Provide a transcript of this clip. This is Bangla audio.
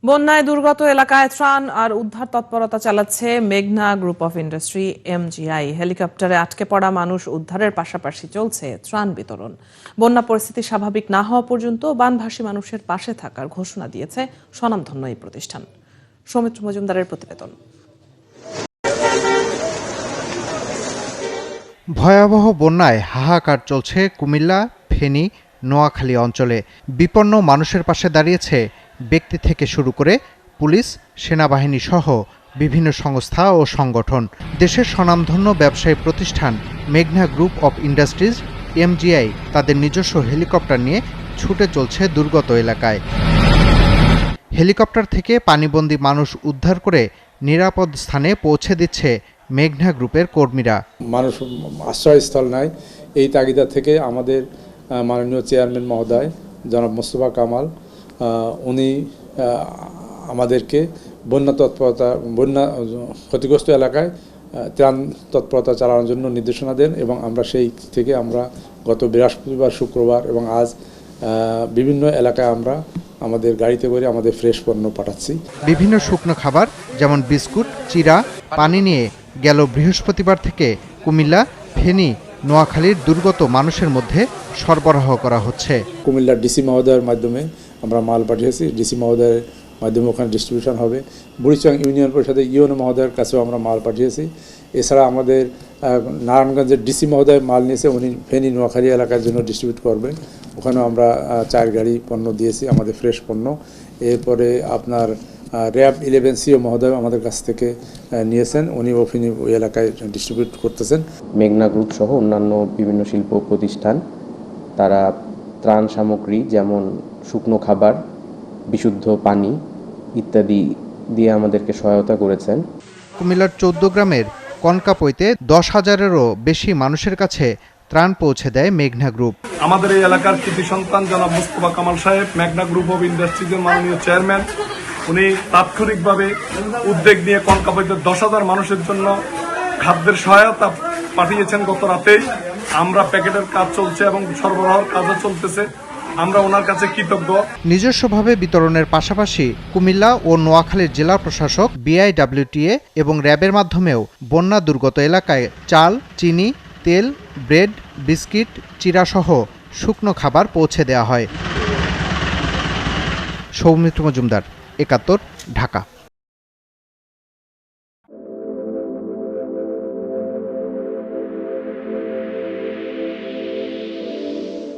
বন্যায় দুর্গত এলাকায় ত্রাণ আর উদ্ধার তৎপরতা চালাচ্ছে মেঘনা গ্রুপ অফ ইন্ডাস্ট্রি এমজিআই। হেলিকপ্টারে আটকে পড়া মানুষ উদ্ধারের পাশাপাশি চলছে ত্রাণ বিতরণ। বন্যা পরিস্থিতি স্বাভাবিক না হওয়া পর্যন্ত বানভাসী মানুষের পাশে থাকার ঘোষণা দিয়েছে স্বনামধন্য এই প্রতিষ্ঠান। সৌমিত্র মজুমদারের প্রতিবেদন। ভয়াবহ বন্যায় হাহাকার চলছে কুমিল্লা, ফেনী, নোয়াখালী অঞ্চলে। বিপন্ন মানুষের পাশে দাঁড়িয়েছে ব্যক্তি থেকে শুরু করে পুলিশ, সেনাবাহিনী সহ বিভিন্ন সংস্থা ও সংগঠন। দেশের স্বনামধন্য ব্যবসায়ী প্রতিষ্ঠান মেঘনা গ্রুপ অফ ইন্ডাস্ট্রিজ এমজিআই তাদের নিজস্ব হেলিকপ্টার নিয়ে ছুটে চলছে দুর্গত এলাকায়। হেলিকপ্টার থেকে পানিবন্দী মানুষ উদ্ধার করে নিরাপদ স্থানে পৌঁছে দিচ্ছে মেঘনা গ্রুপের কর্মীরা। মানুষ আশ্রয়স্থল নাই, এই তাগিদা থেকে আমাদের মাননীয় চেয়ারম্যান মহোদয় জনাব মোস্তফা কামাল উনি আমাদেরকে বন্যা ক্ষতিগ্রস্ত এলাকায় ত্রাণ তৎপরতা চালানোর জন্য নির্দেশনা দেন এবং আমরা সেই থেকে গত বৃহস্পতিবার, শুক্রবার এবং আজ বিভিন্ন এলাকায় আমরা আমাদের গাড়িতে করে আমাদের ফ্রেশ পণ্য পাঠাচ্ছি। বিভিন্ন শুকনো খাবার যেমন বিস্কুট, চিড়া, পানি নিয়ে গেল বৃহস্পতিবার থেকে কুমিল্লা, ফেনী, নোয়াখালীর দুর্গত মানুষের মধ্যে সরবরাহ করা হচ্ছে। কুমিল্লার ডিসি মহোদয়ের মাধ্যমে আমরা মাল পাঠিয়েছি, ডিসি মহোদয়ের মাধ্যমে ওখানে ডিস্ট্রিবিউশন হবে। বুড়িচং ইউনিয়ন পরিষদের ইউএনও মহোদয়ের কাছেও আমরা মাল পাঠিয়েছি। এছাড়া আমাদের নারায়ণগঞ্জের ডিসি মহোদয় মাল নিয়েছে, উনি ফেনী, নোয়াখালী এলাকার জন্য ডিস্ট্রিবিউট করবেন। ওখানেও আমরা 4 গাড়ি পণ্য দিয়েছি, আমাদের ফ্রেশ পণ্য। এরপরে আপনার র্যাব 11 সিও মহোদয় আমাদের কাছ থেকে নিয়েছেন, উনি ফেনী ওই এলাকায় ডিস্ট্রিবিউট করতেছেন। মেঘনা গ্রুপ সহ অন্যান্য বিভিন্ন শিল্প প্রতিষ্ঠান তারা ত্রাণ সামগ্রী যেমন শুকনো খাবার, বিশুদ্ধ পানি ইত্যাদি দিয়ে আমাদেরকে সহায়তা করেছেন। কুমিল্লার 14 গ্রামের কনকাপইতে 10,000-এরও বেশি মানুষের কাছে ত্রাণ পৌঁছে দেয় মেঘনা গ্রুপ। আমাদের এই এলাকার কৃতি সন্তান জনাব মোস্তফা কামাল সাহেব, মেঘনা গ্রুপ অফ ইন্ডাস্ট্রিজের মাননীয় চেয়ারম্যান, উনি তাৎক্ষণিকভাবে উদ্যোগ নিয়ে কনকাপইতে 10,000 মানুষের জন্য খাদ্যের সহায়তা পাঠিয়েছেন গত রাতেই। আমরা প্যাকেটের কাজ চলছে এবং সরবরাহের কাজও চলতেছে। আমরা ওনার কাছে কৃতজ্ঞ। নিজস্বভাবে বিতরণের পাশাপাশি কুমিল্লা ও নোয়াখালীর জেলা প্রশাসক, বিআইডব্লিউটিএ এবং র্যাবের মাধ্যমেও বন্যা দুর্গত এলাকায় চাল, চিনি, তেল, ব্রেড, বিস্কিট, চিড়াসহ শুকনো খাবার পৌঁছে দেওয়া হয়। সৌমিত্র মজুমদার, 71, ঢাকা।